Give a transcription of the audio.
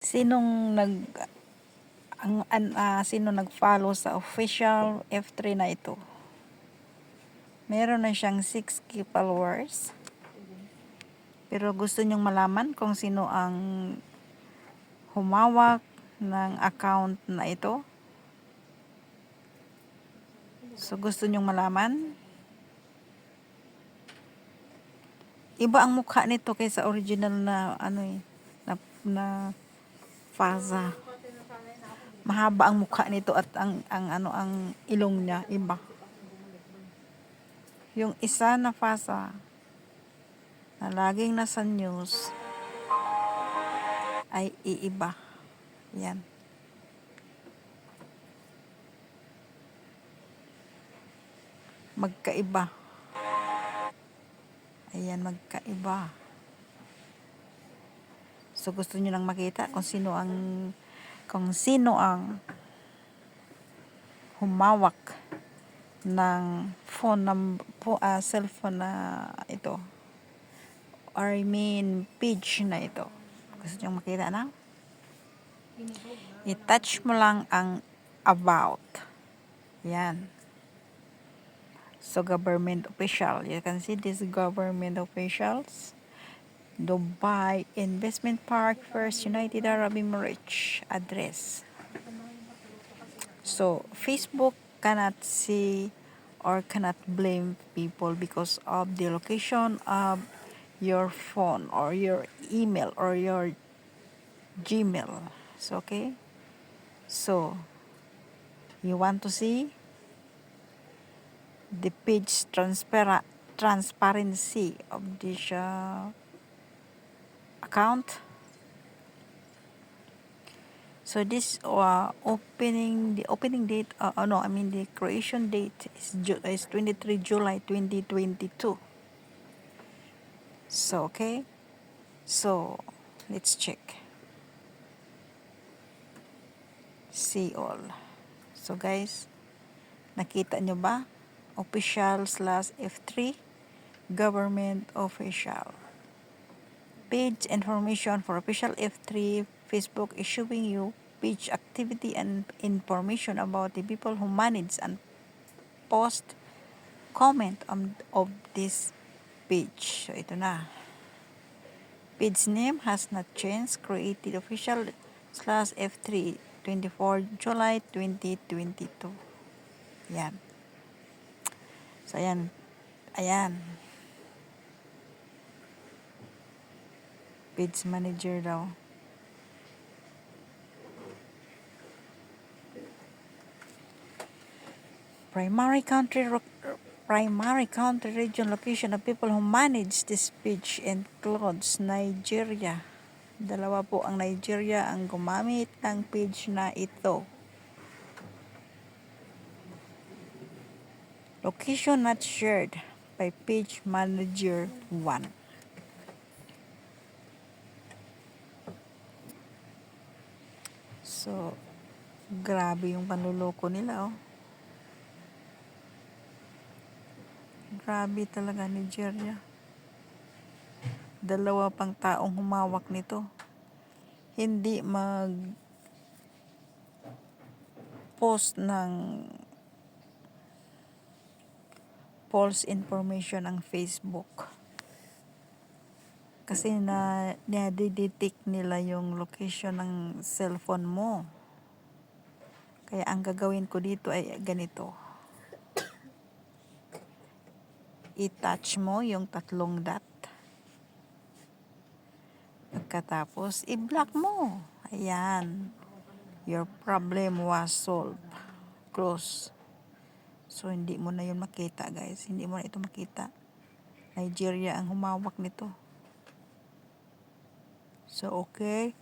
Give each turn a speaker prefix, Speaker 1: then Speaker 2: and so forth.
Speaker 1: Sino nag-follow sa official F3 na ito? Meron na siyang 6K followers. Pero gusto nyong malaman kung sino ang humawak ng account na ito? So gusto nyong malaman? Iba ang mukha nito kaysa original na na Faza. Mahaba ang mukha nito at ang ilong niya iba. Yung isa na Faza na laging nasa news ay iiba. Yan. Magkaiba. Ayan, magkaiba. So gusto niyo lang makita kung sino ang humawak ng cellphone na ito. Or I mean page na ito. Gusto niyo makita na? I-touch mo lang ang about. Yan. So government official. You can see this government officials. Dubai Investment Park, First United Arab Emirates address. So Facebook cannot see or cannot blame people because of the location of your phone or your email or your Gmail. So, okay? So, you want to see the page transparency of this account. So this the creation date is 23 July 2022. So okay, so let's check. See all. So guys, nakita nyo ba? Official/F3 government official. Page information for official F3 Facebook is showing you page activity and information about the people who manage and post comment of this page. So ito na. Page name has not changed. Created official/F3 24 July 2022. Yan. So ayan. Ayan. Page manager daw. Primary country region location of people who manage this page includes Nigeria. Dalawa po ang Nigeria ang gumamit ng page na ito. Location not shared by page manager 1. So, grabe yung panluloko nila, oh. Grabe talaga, Nigeria. Dalawa pang taong humawak nito. Hindi post ng false information ang Facebook. Kasi na-detect nila yung location ng cellphone mo. Kaya ang gagawin ko dito ay ganito. I-touch mo yung 3 dot. Pagkatapos, i-block mo. Ayan. Your problem was solved. Close. So, hindi mo na yun makita, guys. Hindi mo na ito makita. Nigeria ang humawak nito. So, okay.